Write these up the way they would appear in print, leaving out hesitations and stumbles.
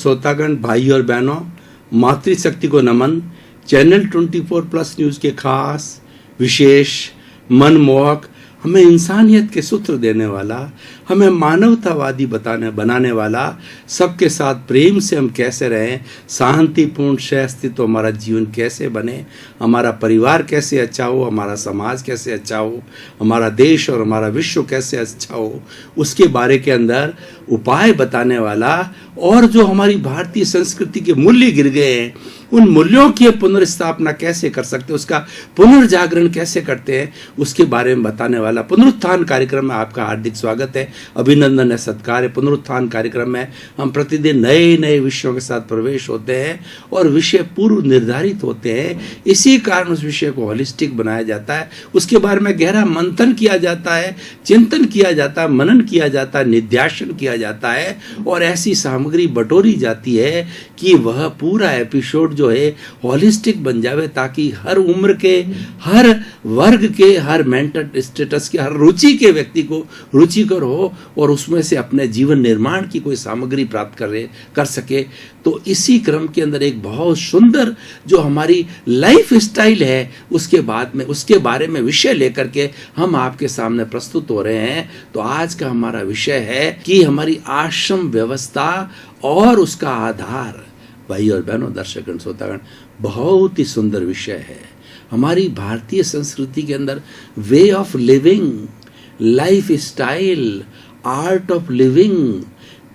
श्रोतागण, भाई और बहनों, मातृशक्ति को नमन। चैनल 24+ न्यूज के खास विशेष मनमोहक, हमें इंसानियत के सूत्र देने वाला, हमें मानवतावादी बनाने वाला, सबके साथ प्रेम से हम कैसे रहें, शांतिपूर्ण सहअस्तित्व हमारा जीवन कैसे बने, हमारा परिवार कैसे अच्छा हो, हमारा समाज कैसे अच्छा हो, हमारा देश और हमारा विश्व कैसे अच्छा हो, उसके बारे के अंदर उपाय बताने वाला, और जो हमारी भारतीय संस्कृति के मूल्य गिर गए हैं उन मूल्यों की पुनर्स्थापना कैसे कर सकते हैं, उसका पुनर्जागरण कैसे करते हैं, उसके बारे में बताने वाला पुनरुत्थान कार्यक्रम में आपका हार्दिक स्वागत है, अभिनंदन है, सत्कार है। पुनरुत्थान कार्यक्रम में हम प्रतिदिन नए नए विषयों के साथ प्रवेश होते हैं और विषय पूर्व निर्धारित होते हैं। इसी कारण उस विषय को होलिस्टिक बनाया जाता है, उसके बारे में गहरा मंथन किया जाता है, चिंतन किया जाता है, मनन किया जाता है, निध्यासन किया जाता है, और ऐसी सामग्री बटोरी जाती है कि वह पूरा एपिसोड जो है होलिस्टिक बन जावे, ताकि हर उम्र के, हर वर्ग के, हर मेंटल स्टेटस के, हर रुचि के व्यक्ति को रुचिकर हो और उसमें से अपने जीवन निर्माण की कोई सामग्री प्राप्त कर सके। तो इसी क्रम के अंदर एक बहुत सुंदर जो हमारी लाइफ स्टाइल है उसके बारे में विषय लेकर के हम आपके सामने प्रस्तुत हो रहे हैं। तो आज का हमारा विषय है कि हमारी आश्रम व्यवस्था और उसका आधार। भाई और बहनों, दर्शकगण, श्रोतागण, बहुत ही सुंदर विषय है। हमारी भारतीय संस्कृति के अंदर way of living, life style, art of living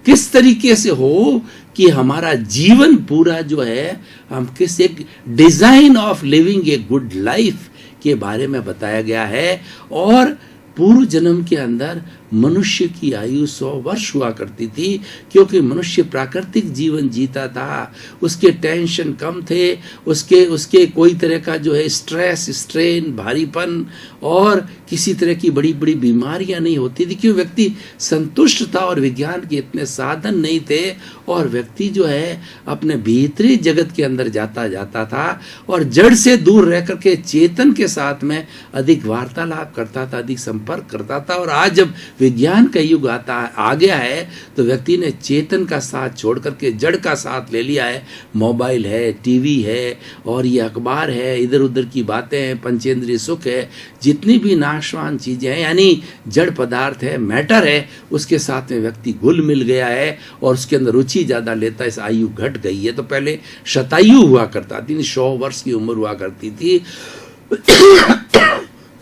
किस तरीके से हो कि हमारा जीवन पूरा जो है हम किस एक design of living a good life के बारे में बताया गया है। और पूर्व जन्म के अंदर मनुष्य की आयु 100 वर्ष हुआ करती थी, क्योंकि मनुष्य प्राकृतिक जीवन जीता था, उसके टेंशन कम थे, उसके कोई तरह का जो है स्ट्रेस, स्ट्रेन, भारीपन और किसी तरह की बड़ी बड़ी बीमारियां नहीं होती थी, क्योंकि व्यक्ति संतुष्ट था और विज्ञान के इतने साधन नहीं थे, और व्यक्ति जो है अपने भीतरी जगत के अंदर जाता था और जड़ से दूर रह करके चेतन के साथ में अधिक वार्तालाप करता था, अधिक संपर्क करता था। और आज जब विज्ञान का युग आ गया है तो व्यक्ति ने चेतन का साथ छोड़ करके जड़ का साथ ले लिया है। मोबाइल है, टीवी है और ये अखबार है, इधर उधर की बातें हैं, पंचेंद्रिय सुख है, जितनी भी नाशवान चीजें हैं, यानी जड़ पदार्थ है, मैटर है, उसके साथ में व्यक्ति घुल मिल गया है और उसके अंदर रुचि ज्यादा लेता है। इस आयु घट गई है। तो पहले शतायु हुआ करता थी, 100 वर्ष की उम्र हुआ करती थी।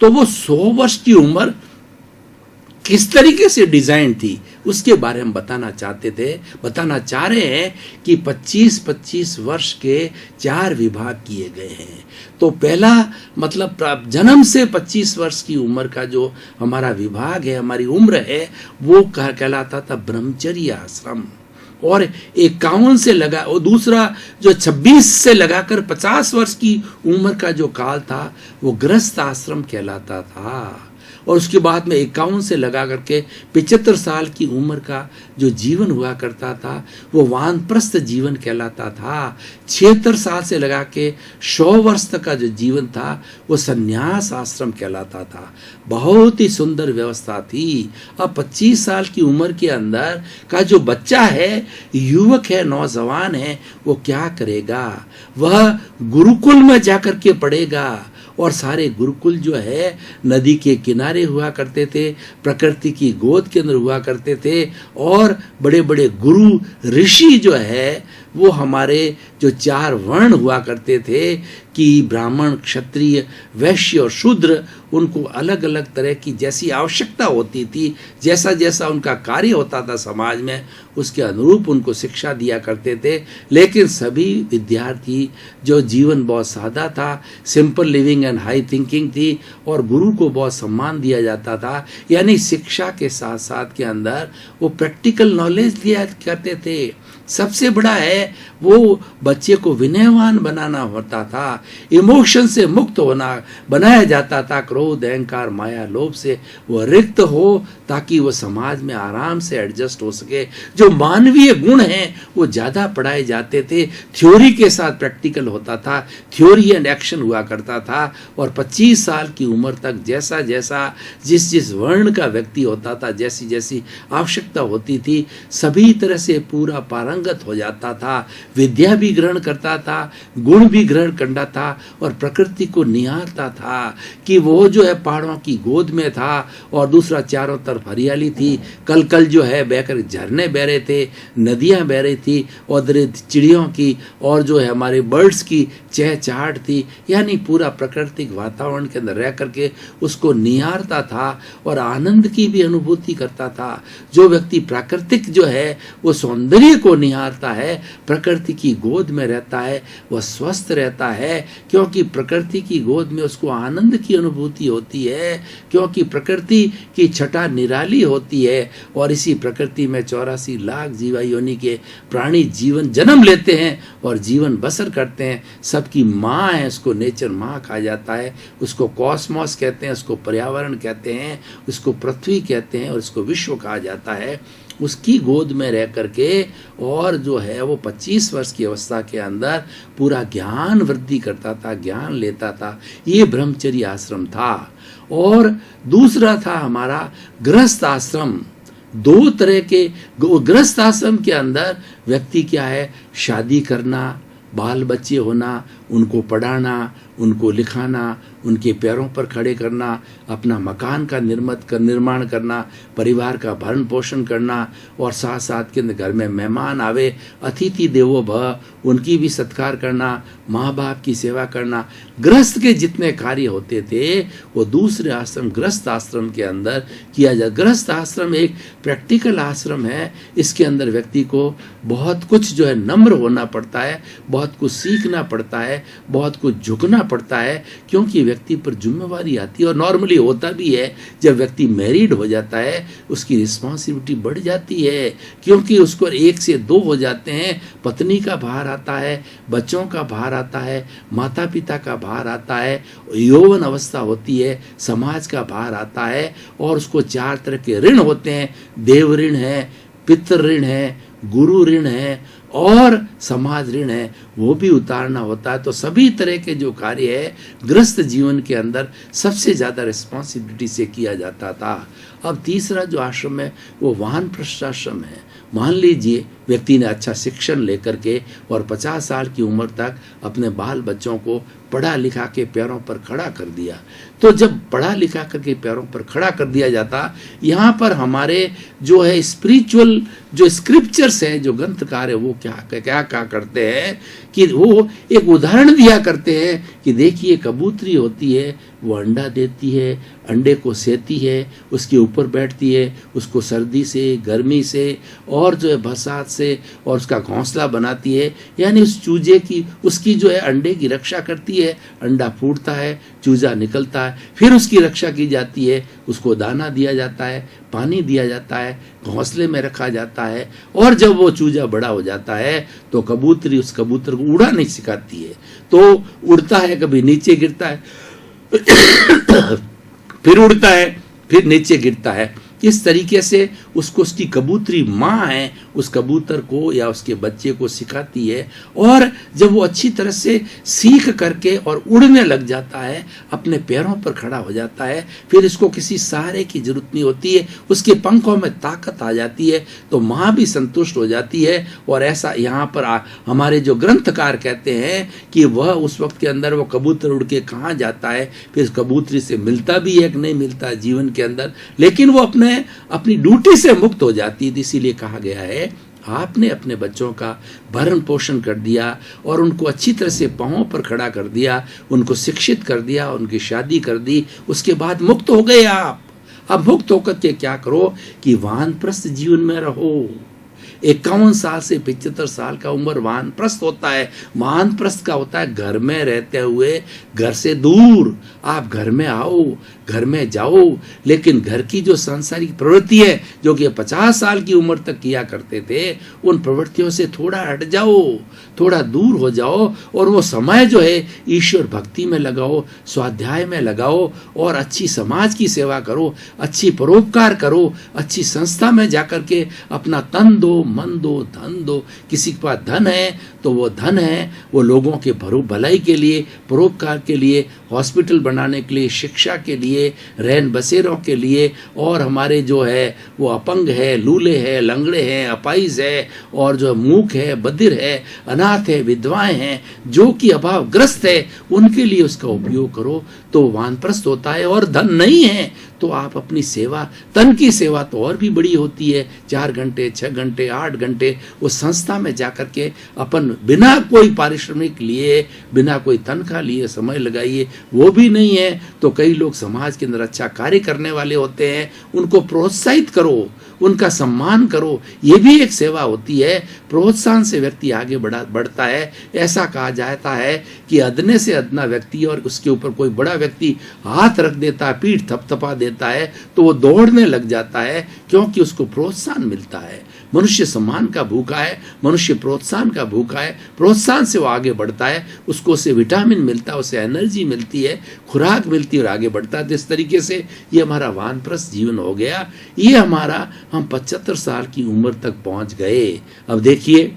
तो वो 100 वर्ष की उम्र किस तरीके से डिजाइन थी उसके बारे में बताना चाह रहे हैं कि 25-25 वर्ष के 4 विभाग किए गए हैं। तो पहला मतलब जन्म से 25 वर्ष की उम्र का जो हमारा विभाग है, हमारी उम्र है, वो कहलाता था ब्रह्मचर्य आश्रम। और 51 से लगा, और दूसरा जो 26 से लगाकर 50 वर्ष की उम्र का जो काल था वो गृहस्थ आश्रम कहलाता था। और उसके बाद में 51 से लगा करके 75 साल की उम्र का जो जीवन हुआ करता था वो वानप्रस्थ जीवन कहलाता था। 76 साल से लगा के 100 वर्ष तक का जो जीवन था वो संन्यास आश्रम कहलाता था। बहुत ही सुंदर व्यवस्था थी। अब 25 साल की उम्र के अंदर का जो बच्चा है, युवक है, नौजवान है, वो क्या करेगा? वह गुरुकुल में जाकर के पढ़ेगा। और सारे गुरुकुल जो है नदी के किनारे हुआ करते थे, प्रकृति की गोद के अंदर हुआ करते थे, और बड़े बड़े गुरु ऋषि जो है वो हमारे जो 4 वर्ण हुआ करते थे कि ब्राह्मण, क्षत्रिय, वैश्य और शूद्र, उनको अलग अलग तरह की जैसी आवश्यकता होती थी, जैसा जैसा उनका कार्य होता था समाज में, उसके अनुरूप उनको शिक्षा दिया करते थे। लेकिन सभी विद्यार्थी जो जीवन बहुत सादा था, simple living and high thinking थी, और गुरु को बहुत सम्मान दिया जाता था। यानी शिक्षा के साथ साथ के अंदर वो प्रैक्टिकल नॉलेज दिया करते थे। सबसे बड़ा है वो बच्चे को विनयवान बनाना होता था, इमोशन से मुक्त होना बनाया जाता था, क्रोध, अहंकार, माया, लोभ से वो रिक्त हो, ताकि वो समाज में आराम से एडजस्ट हो सके। जो मानवीय गुण हैं वो ज्यादा पढ़ाए जाते थे, थ्योरी के साथ प्रैक्टिकल होता था, थ्योरी एंड एक्शन हुआ करता था। और 25 साल की उम्र तक जैसा जैसा जिस वर्ण का व्यक्ति होता था, जैसी जैसी आवश्यकता होती थी, सभी तरह से पूरा पारंगत पारंगत हो जाता था, विद्या भी ग्रहण करता था, गुण भी ग्रहण करता था और प्रकृति को निहारता था कि वो जो है पहाड़ों की गोद में था और दूसरा चारों तरफ हरियाली थी। कल कल जो है बहकर झरने बह रहे थे, नदियां बह रही थी और चिड़ियों की और जो है हमारे बर्ड्स की चहचहाट थी। यानी पूरा प्राकृतिक वातावरण के अंदर रह करके उसको निहारता था और आनंद की भी अनुभूति करता था। जो व्यक्ति प्राकृतिक जो है वो सौंदर्य को निहारता है, प्रकृति की गोद में रहता है, वह स्वस्थ रहता है, क्योंकि प्रकृति की गोद में उसको आनंद की अनुभूति होती है, क्योंकि प्रकृति की छटा निराली होती है। और इसी प्रकृति में 84 लाख जीवा योनि के प्राणी जीवन जन्म लेते हैं और जीवन बसर करते हैं। सबकी माँ है, उसको नेचर माँ कहा जाता है, उसको कॉस्मोस कहते हैं, उसको पर्यावरण कहते हैं, उसको पृथ्वी कहते हैं और इसको विश्व कहा जाता है। उसकी गोद में रह करके और जो है वो 25 वर्ष की अवस्था के अंदर पूरा ज्ञान वृद्धि करता था, ज्ञान लेता था। ये ब्रह्मचर्य आश्रम था। और दूसरा था हमारा गृहस्थ आश्रम। दो तरह के गृहस्थ आश्रम के अंदर व्यक्ति क्या है, शादी करना, बाल बच्चे होना, उनको पढ़ाना, उनको लिखाना, उनके पैरों पर खड़े करना, अपना मकान का निर्माण करना, परिवार का भरण पोषण करना और साथ साथ के घर में मेहमान आवे, अतिथि देवो भव, उनकी भी सत्कार करना, माँ बाप की सेवा करना। गृहस्थ के जितने कार्य होते थे वो दूसरे आश्रम गृहस्थ आश्रम के अंदर किया जाए। गृहस्थ आश्रम एक प्रैक्टिकल आश्रम है। इसके अंदर व्यक्ति को बहुत कुछ जो है नम्र होना पड़ता है, बहुत कुछ सीखना पड़ता है, बहुत कुछ झुकना पड़ता है, क्योंकि व्यक्ति पर जिम्मेवारी आती है। और नॉर्मली होता भी है, जब व्यक्ति मैरिड हो जाता है उसकी रिस्पॉन्सिबिलिटी बढ़ जाती है, क्योंकि उसको 1 से 2 हो जाते हैं। पत्नी का भार आता है, बच्चों का भार आता है, माता पिता का भार आता है, यौवन अवस्था होती है, समाज का भार आता है और उसको 4 तरह के ऋण होते हैं। देव ऋण है, पितृ ऋण है, गुरु ऋण है और समाज ऋण है, वो भी उतारना होता है। तो सभी तरह के जो कार्य है गृहस्थ जीवन के अंदर सबसे ज़्यादा रिस्पॉन्सिबिलिटी से किया जाता था। अब तीसरा जो आश्रम है वो वानप्रस्थ आश्रम है। मान लीजिए व्यक्ति ने अच्छा शिक्षण लेकर के और 50 साल की उम्र तक अपने बाल बच्चों को पढ़ा लिखा के पैरों पर खड़ा कर दिया। तो जब पढ़ा लिखा करके पैरों पर खड़ा कर दिया जाता, यहाँ पर हमारे जो है स्पिरिचुअल जो स्क्रिप्चर्स हैं, जो ग्रंथकार है, वो क्या करते हैं कि वो एक उदाहरण दिया करते हैं कि देखिए कबूतरी होती है, वो अंडा देती है, अंडे को सेती है, उसके ऊपर बैठती है, उसको सर्दी से, गर्मी से और जो है बरसात से और उसका घोंसला बनाती है। यानी उस चूजे की, उसकी जो है अंडे की रक्षा करती है। अंडा फूटता है, चूजा निकलता है, फिर उसकी रक्षा की जाती है, उसको दाना दिया जाता है, पानी दिया जाता है, घोंसले में रखा जाता है। और जब वो चूजा बड़ा हो जाता है तो कबूतरी उस कबूतर को उड़ा नहीं सिखाती है, तो उड़ता है, कभी नीचे गिरता है फिर उड़ता है, फिर नीचे गिरता है। इस तरीके से उसको उसकी कबूतरी माँ है उस कबूतर को या उसके बच्चे को सिखाती है। और जब वो अच्छी तरह से सीख करके और उड़ने लग जाता है, अपने पैरों पर खड़ा हो जाता है, फिर इसको किसी सहारे की जरूरत नहीं होती है, उसके पंखों में ताकत आ जाती है, तो माँ भी संतुष्ट हो जाती है। और ऐसा यहाँ पर हमारे जो ग्रंथकार कहते हैं कि वह उस वक्त के अंदर वो कबूतर उड़ के कहाँ जाता है, फिर कबूतरी से मिलता भी है कि नहीं मिलता है जीवन के अंदर, लेकिन वो अपनी ड्यूटी से मुक्त हो जाती है। इसीलिए कहा गया है आपने अपने बच्चों का भरण पोषण कर दिया और उनको अच्छी तरह से पांवों पर खड़ा कर दिया, उनको शिक्षित कर दिया, उनकी शादी कर दी, उसके बाद मुक्त हो गए आप। अब मुक्त होकर के क्या करो कि वानप्रस्थ जीवन में रहो। 51 साल से 75 साल का उम्र वानप्रस्थ होता है। वानप्रस्थ का होता है घर में रहते हुए घर से दूर। आप घर में आओ, घर में जाओ, लेकिन घर की जो सांसारिक प्रवृत्ति है जो कि 50 साल की उम्र तक किया करते थे, उन प्रवृत्तियों से थोड़ा हट जाओ, थोड़ा दूर हो जाओ और वो समय जो है ईश्वर भक्ति में लगाओ, स्वाध्याय में लगाओ और अच्छी समाज की सेवा करो, अच्छी परोपकार करो, अच्छी संस्था में जाकर के अपना तन दो, मन दो, धन दो। किसी के पास धन है तो वो धन है वो लोगों के भलाई के लिए, परोपकार के लिए हॉस्पिटल बनाने के लिए, शिक्षा के लिए, रहन बसेरों के लिए, और हमारे जो है वो अपंग है, लूले हैं, लंगड़े हैं, अपाइज है, और जो मूक है, बधिर है, अनाथ है, विधवाएं हैं, जो कि अभावग्रस्त है, उनके लिए उसका उपयोग करो तो वानप्रस्थ होता है। और धन नहीं है तो आप अपनी सेवा, तन की सेवा तो और भी बड़ी होती है, 4 घंटे, 6 घंटे, 8 घंटे उस संस्था में जाकर के अपन बिना कोई पारिश्रमिक लिए, बिना कोई तनख्वाह लिए समय लगाइए। वो भी नहीं है तो कई लोग समाज के अंदर अच्छा कार्य करने वाले होते हैं, उनको प्रोत्साहित करो, उनका सम्मान करो, ये भी एक सेवा होती है। प्रोत्साहन से व्यक्ति आगे बढ़ता है। ऐसा कहा जाता है कि अदने से अदना व्यक्ति और उसके ऊपर कोई बड़ा व्यक्ति हाथ रख देता है, पीठ थपथपा देता है, तो वो दौड़ने लग जाता है, क्योंकि उसको प्रोत्साहन मिलता है। मनुष्य सम्मान का भूखा है, मनुष्य प्रोत्साहन का भूखा है। प्रोत्साहन से वो आगे बढ़ता है, उसको उसे विटामिन मिलता है, उसे एनर्जी मिलती है, खुराक मिलती है और आगे बढ़ता है। तो इस तरीके से ये हमारा वानप्रस्थ जीवन हो गया। ये हमारा, हम 75 साल की उम्र तक पहुंच गए। अब देखिए,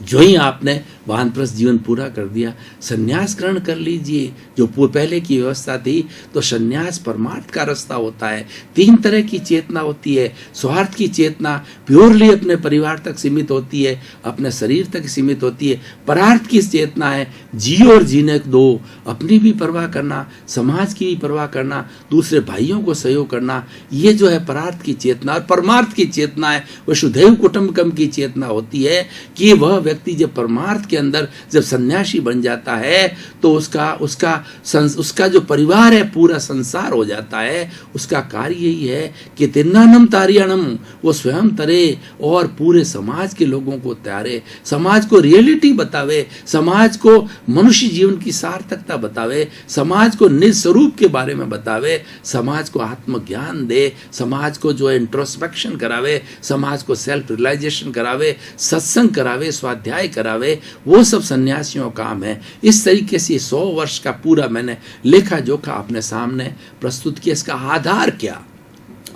जो ही आपने वानप्रस्थ जीवन पूरा कर दिया, संन्यास ग्रहण कर लीजिए। जो पहले की व्यवस्था थी, तो संन्यास परमार्थ का रास्ता होता है। 3 तरह की चेतना होती है। स्वार्थ की चेतना प्योरली अपने परिवार तक सीमित होती है, अपने शरीर तक सीमित होती है। परार्थ की चेतना है, जियो और जीने दो, अपनी भी परवाह करना, समाज की भी परवाह करना, दूसरे भाइयों को सहयोग करना, ये जो है परार्थ की चेतना। और परमार्थ की चेतना है, वसुधैव कुटुंबकम की चेतना होती है कि वह व्यक्ति जब परमार्थ के अंदर जब सन्यासी बन जाता है, तो उसका जो परिवार है पूरा संसार हो जाता है। उसका कार्य यही है कि तिन्नानम तारियाणम, वो स्वयं तरे और पूरे समाज के लोगों को तारे, समाज को रियलिटी बतावे, समाज को मनुष्य जीवन की सार्थकता बतावे, समाज को निज स्वरूप के बारे में बतावे, समाज को आत्मज्ञान दे, समाज को जो है इंट्रोस्पेक्शन करावे, समाज को सेल्फ रियलाइजेशन करावे, सत्संग करावे, स्वाध्याय करावे। वो सब सन्यासियों का काम है। इस तरीके से 100 वर्ष का पूरा मैंने लेखा जोखा अपने सामने प्रस्तुत किया। इसका आधार क्या?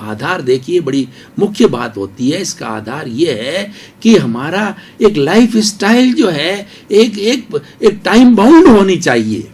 आधार देखिए, बड़ी मुख्य बात होती है। इसका आधार ये है कि हमारा एक लाइफ स्टाइल जो है एक टाइम बाउंड होनी चाहिए।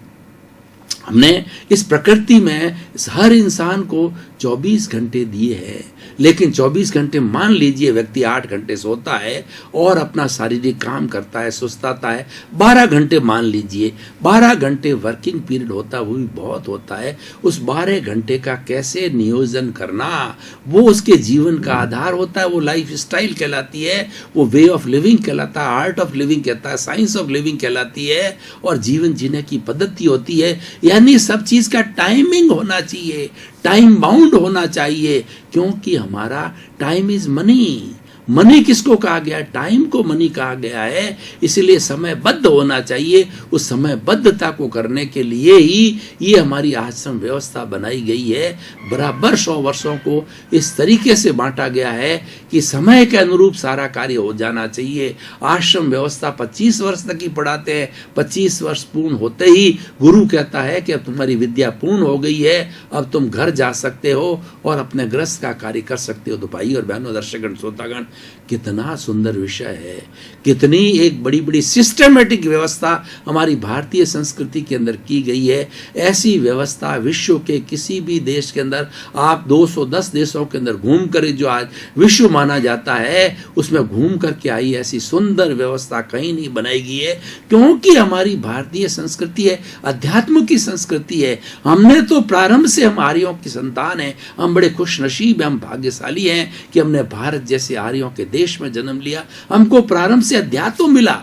हमने इस प्रकृति में हर इंसान को 24 घंटे दिए हैं, लेकिन 24 घंटे मान लीजिए व्यक्ति 8 घंटे सोता है और अपना शारीरिक काम करता है, सुस्ताता है। 12 घंटे मान लीजिए, 12 घंटे वर्किंग पीरियड होता है, वो भी बहुत होता है। उस 12 घंटे का कैसे नियोजन करना, वो उसके जीवन का आधार होता है। वो लाइफ स्टाइल कहलाती है, वो वे ऑफ लिविंग कहलाता है, आर्ट ऑफ लिविंग कहता है, साइंस ऑफ लिविंग कहलाती है, और जीवन जीने की पद्धति होती है। यानी सब चीज का टाइमिंग होना चाहिए, टाइम बाउंड होना चाहिए, क्योंकि हमारा टाइम इज मनी। मनी किसको कहा गया? टाइम को मनी कहा गया है। इसलिए समयबद्ध होना चाहिए। उस समयबद्धता को करने के लिए ही ये हमारी आश्रम व्यवस्था बनाई गई है। बराबर 100 वर्षों को इस तरीके से बांटा गया है कि समय के अनुरूप सारा कार्य हो जाना चाहिए। आश्रम व्यवस्था 25 वर्ष तक ही पढ़ाते हैं। 25 वर्ष पूर्ण होते ही गुरु कहता है कि अब तुम्हारी विद्या पूर्ण हो गई है, अब तुम घर जा सकते हो और अपने गृहस्थ का कार्य कर सकते हो। तो भाई और बहनों, दर्शकगण, श्रोतागण, कितना सुंदर विषय है, कितनी एक बड़ी बड़ी सिस्टमेटिक व्यवस्था हमारी भारतीय संस्कृति के अंदर की गई है। ऐसी व्यवस्था विश्व के किसी भी देश के अंदर, आप 210 देशों के अंदर घूम कर जो आज विश्व माना जाता है, उसमें घूम करके आई ऐसी सुंदर व्यवस्था कहीं नहीं बनाई गई है। क्योंकि हमारी भारतीय संस्कृति है, अध्यात्म की संस्कृति है। हमने तो प्रारंभ से, हम आर्यों की संतान हैं, हम बड़े खुश नसीब हैं, हम भाग्यशाली हैं कि हमने भारत जैसे आर्यों के देश में जन्म लिया। हमको प्रारंभ से अध्यात्म मिला।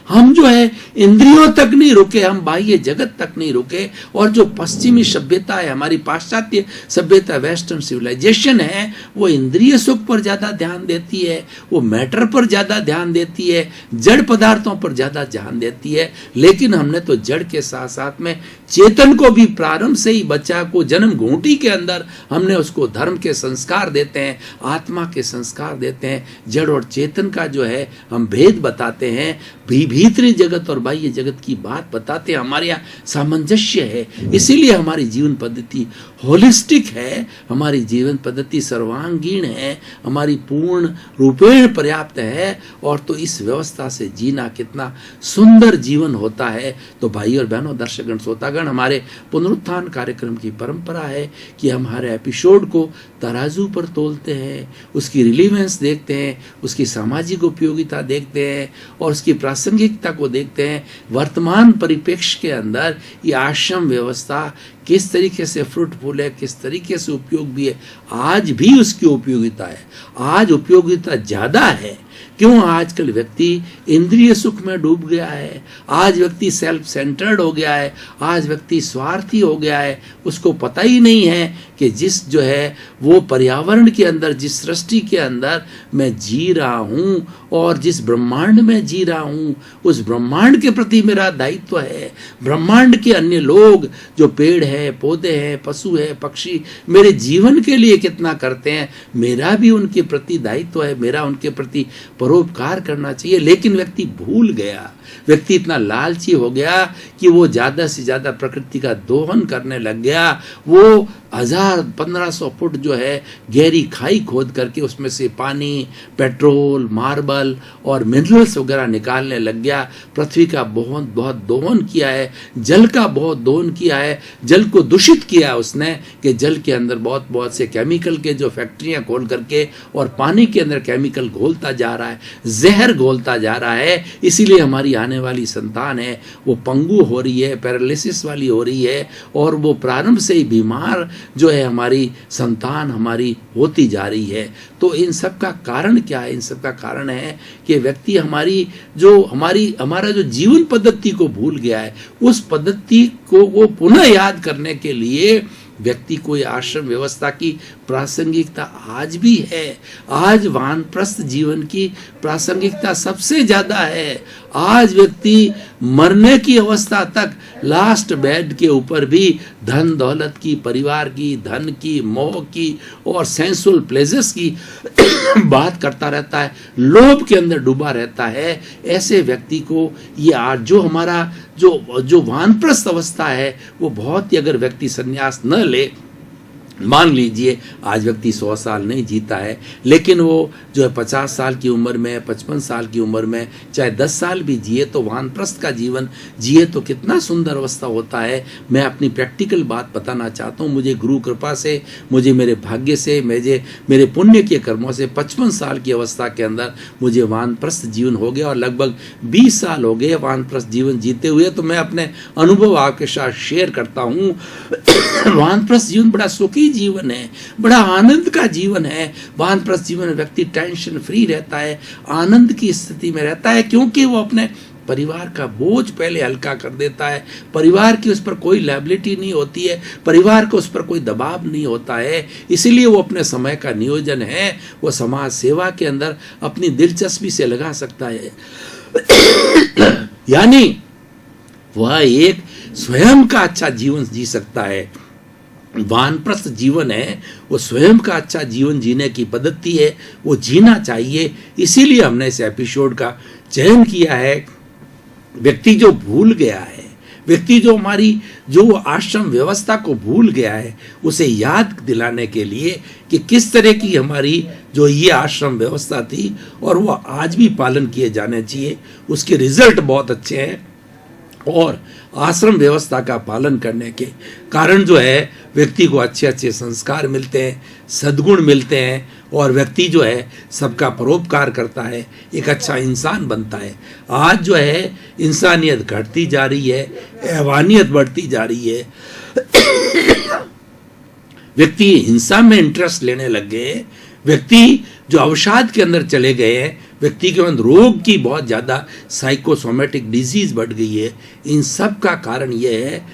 हम जो है इंद्रियों तक नहीं रुके, हम बाह्य जगत तक नहीं रुके। और जो पश्चिमी सभ्यता है, हमारी पाश्चात्य सभ्यता, वेस्टर्न सिविलाइजेशन है, वो इंद्रिय सुख पर ज्यादा ध्यान देती है, वो मैटर पर ज्यादा ध्यान देती है, जड़ पदार्थों पर ज्यादा ध्यान देती है। लेकिन हमने तो जड़ के साथ साथ में चेतन को भी प्रारंभ से ही, बच्चा को जन्म घूंटी के अंदर हमने उसको धर्म के संस्कार देते हैं, आत्मा के संस्कार देते हैं। जड़ और चेतन का जो है हम भेद बताते हैं, भीतरी जगत और बाह्य जगत की बात बताते हैं। हमारे यहाँ सामंजस्य है, इसीलिए हमारी जीवन पद्धति होलिस्टिक है, हमारी जीवन पद्धति सर्वांगीण है, हमारी पूर्ण रूपेण पर्याप्त है, और तो इस व्यवस्था से जीना कितना सुंदर जीवन होता है। तो भाई और बहनों, दर्शकगण, श्रोतागण, हमारे पुनरुत्थान कार्यक्रम की परंपरा है कि हम हर एपिसोड को तराजू पर तोलते हैं, उसकी रिलीवेंस देखते हैं, उसकी सामाजिक उपयोगिता देखते हैं और उसकी प्रासंगिकता को देखते हैं। वर्तमान परिप्रेक्ष्य के अंदर ये आश्रम व्यवस्था किस तरीके से फ्रूटफुल है, किस तरीके से उपयोग भी है। आज भी उसकी उपयोगिता है, आज उपयोगिता ज़्यादा है। क्यों? आजकल व्यक्ति इंद्रिय सुख में डूब गया है, आज व्यक्ति सेल्फ सेंटर्ड हो गया है, आज व्यक्ति स्वार्थी हो गया है। उसको पता ही नहीं है कि जिस जो है वो पर्यावरण के अंदर, जिस सृष्टि के अंदर मैं जी रहा हूँ और जिस ब्रह्मांड में जी रहा हूँ, उस ब्रह्मांड के प्रति मेरा दायित्व है। ब्रह्मांड के अन्य लोग जो पेड़ है, पौधे हैं, पशु है, पक्षी मेरे जीवन के लिए कितना करते हैं, मेरा भी उनके प्रति दायित्व है, मेरा उनके प्रति परोपकार करना चाहिए। लेकिन व्यक्ति भूल गया, व्यक्ति इतना लालची हो गया कि वो ज़्यादा से ज़्यादा प्रकृति का दोहन करने लग गया। वो 1000-1500 फुट जो है गहरी खाई खोद करके उसमें से पानी, पेट्रोल, मार्बल और मिनरल्स वगैरह निकालने लग गया। पृथ्वी का बहुत बहुत दोहन किया है, जल का बहुत दोहन किया है, जल को दूषित किया है उसने, कि जल के अंदर बहुत बहुत से केमिकल के जो फैक्ट्रियाँ खोल करके और पानी के अंदर केमिकल घोलता जा रहा है, जहर घोलता जा रहा है। इसीलिए हमारी आने वाली संतान है वो पंगु हो रही है, पैरालिसिस वाली हो रही है, और वो प्रारंभ से ही बीमार जो है हमारी संतान हमारी होती जा रही है। तो इन सब का कारण क्या है? इन सब का कारण है कि व्यक्ति हमारा जो जीवन पद्धति को भूल गया है, उस पद्धति को वो पुनः याद करने के लिए व्यक्ति को आश्रम व्यवस्था की प्रासंगिकता आज भी है। आज वानप्रस्थ जीवन की प्रासंगिकता सबसे ज्यादा है। आज व्यक्ति मरने की अवस्था तक लास्ट बेड के ऊपर भी धन दौलत की, परिवार की, धन की, मोह की और सेंसुअल प्लेजर्स की बात करता रहता है, लोभ के अंदर डूबा रहता है। ऐसे व्यक्ति को ये आज जो हमारा जो वानप्रस्थ अवस्था है, वो बहुत ही, अगर व्यक्ति संन्यास न ले, मान लीजिए आज व्यक्ति 100 साल नहीं जीता है, लेकिन वो जो है 50 साल की उम्र में, 55 साल की उम्र में चाहे 10 साल भी जिए तो वानप्रस्थ का जीवन जिए तो कितना सुंदर अवस्था होता है। मैं अपनी प्रैक्टिकल बात बताना चाहता हूँ। मुझे गुरु कृपा से, मुझे मेरे भाग्य से, मेरे पुण्य के कर्मों से 55 साल की अवस्था के अंदर मुझे वानप्रस्थ जीवन हो गया और लगभग 20 साल हो गए वानप्रस्थ जीवन जीते हुए। तो मैं अपने अनुभव आपके साथ शेयर करता हूँ। वानप्रस्थ जीवन बड़ा सुखी जीवन है, बड़ा आनंद का जीवन है। वानप्रस्थ जीवन में व्यक्ति टेंशन फ्री रहता है, आनंद की स्थिति में रहता है, क्योंकि वो अपने परिवार का बोझ पहले हल्का कर देता है। परिवार की उस पर कोई लायबिलिटी नहीं होती है, परिवार को उस पर कोई दबाव नहीं होता है। इसीलिए वो अपने समय का नियोजन है वो समाज सेवा के अंदर अपनी दिलचस्पी से लगा सकता है। यानी वह एक स्वयं का अच्छा जीवन जी सकता है। वानप्रस्थ जीवन है वो स्वयं का अच्छा जीवन जीने की पद्धति है, वो जीना चाहिए। इसीलिए हमने इस एपिसोड का चयन किया है। व्यक्ति जो भूल गया है, व्यक्ति जो हमारी जो आश्रम व्यवस्था को भूल गया है, उसे याद दिलाने के लिए कि किस तरह की हमारी जो ये आश्रम व्यवस्था थी और वो आज भी पालन किए जाने चाहिए। उसके रिजल्ट बहुत अच्छे हैं और आश्रम व्यवस्था का पालन करने के कारण जो है व्यक्ति को अच्छे अच्छे संस्कार मिलते हैं, सद्गुण मिलते हैं और व्यक्ति जो है सबका परोपकार करता है, एक अच्छा इंसान बनता है। आज जो है इंसानियत घटती जा रही है, हैवानियत बढ़ती जा रही है। व्यक्ति हिंसा में इंटरेस्ट लेने लग गए, व्यक्ति जो अवसाद के अंदर चले गए हैं, व्यक्ति के अंदर रोग की बहुत ज़्यादा साइकोसोमेटिक डिजीज बढ़ गई है। इन सब का कारण यह है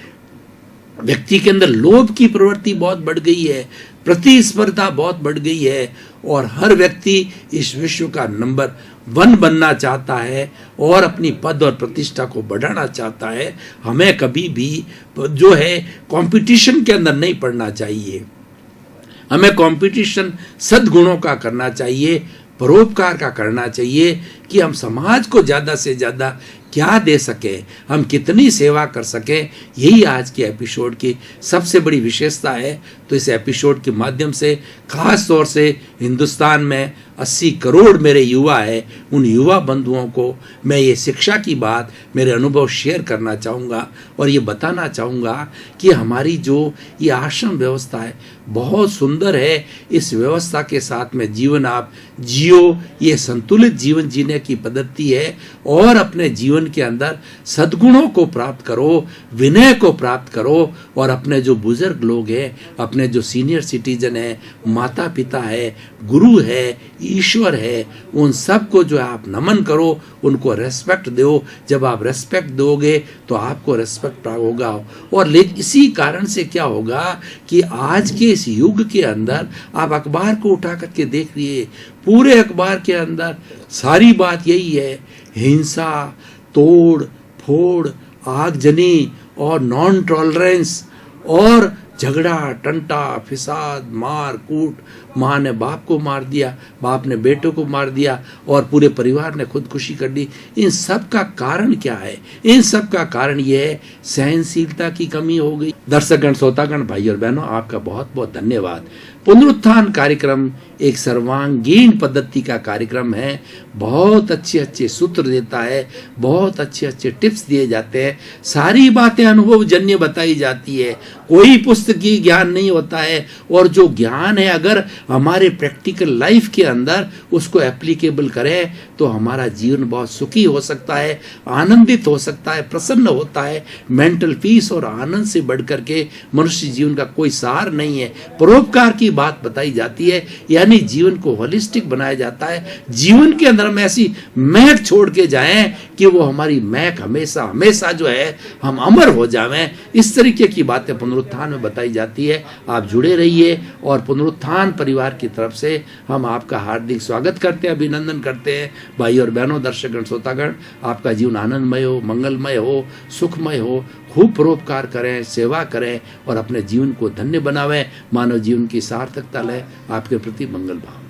व्यक्ति के अंदर लोभ की प्रवृत्ति बहुत बढ़ गई है, प्रतिस्पर्धा बहुत बढ़ गई है और हर व्यक्ति इस विश्व का नंबर 1 बनना चाहता है और अपनी पद और प्रतिष्ठा को बढ़ाना चाहता है। हमें कभी भी जो है कंपटीशन के अंदर नहीं पड़ना चाहिए। हमें कंपटीशन सद्गुणों का करना चाहिए, परोपकार का करना चाहिए कि हम समाज को ज़्यादा से ज़्यादा क्या दे सके, हम कितनी सेवा कर सके, यही आज के एपिसोड की सबसे बड़ी विशेषता है। तो इस एपिसोड के माध्यम से खास तौर से हिंदुस्तान में 80 करोड़ मेरे युवा है, उन युवा बंधुओं को मैं ये शिक्षा की बात, मेरे अनुभव शेयर करना चाहूँगा और ये बताना चाहूँगा कि हमारी जो ये आश्रम व्यवस्था है बहुत सुंदर है। इस व्यवस्था के साथ में जीवन आप जियो, ये संतुलित जीवन जीने की पद्धति है और अपने जीवन के अंदर सद्गुणों को प्राप्त करो, विनय को प्राप्त करो और अपने जो बुजुर्ग लोग हैं, अपने जो सीनियर सिटीजन है, माता पिता है, गुरु है, ईश्वर है, उन सब को जो आप नमन करो, उनको रेस्पेक्ट दो। जब आप रेस्पेक्ट दोगे तो आपको रेस्पेक्ट होगा। और लेकिन इसी कारण से क्या होगा कि आज के इस युग के अंदर आप अखबार को उठा करके देख लिए, पूरे अखबार के अंदर सारी बात यही है, हिंसा, तोड़ फोड़, आगजनी और नॉन टॉलरेंस और झगड़ा, टंटा, फिसाद, मार कूट, माँ ने बाप को मार दिया, बाप ने बेटों को मार दिया और पूरे परिवार ने खुदकुशी कर ली। इन सब का कारण क्या है? इन सब का कारण ये है सहनशीलता की कमी हो गई। दर्शकगण, श्रोतागण, भाई और बहनों, आपका बहुत बहुत धन्यवाद। पुनरुत्थान कार्यक्रम एक सर्वांगीण पद्धति का कार्यक्रम है, बहुत अच्छे अच्छे सूत्र देता है, बहुत अच्छे अच्छे टिप्स दिए जाते हैं, सारी बातें अनुभव जन्य बताई जाती है, कोई पुस्तकीय ज्ञान नहीं होता है। और जो ज्ञान है अगर हमारे प्रैक्टिकल लाइफ के अंदर उसको एप्लीकेबल करें तो हमारा जीवन बहुत सुखी हो सकता है, आनंदित हो सकता है, प्रसन्न होता है। मेंटल पीस और आनंद से बढ़ करके मनुष्य जीवन का कोई सार नहीं है। परोपकार की बात बताई जाती है, यानी जीवन को होलिस्टिक बनाया जाता है। जीवन के अंदर हम ऐसी महक छोड़ के जाएं कि वो हमारी महक हमेशा हमेशा जो है हम अमर हो जाएं। इस तरीके की बातें पुनरुत्थान में बताई जाती है। आप जुड़े रहिए और पुनरुत्थान परिवार की तरफ से हम आपका हार्दिक स्वागत करते हैं, अभिनंदन करते हैं। भाई और बहनों, दर्शकगण, श्रोतागण, आपका जीवन आनंदमय हो, मंगलमय हो, सुखमय हो। खूब परोपकार करें, सेवा करें और अपने जीवन को धन्य बनावें। मानव जीवन की सार्थकता लाए। आपके प्रति मंगल भाव।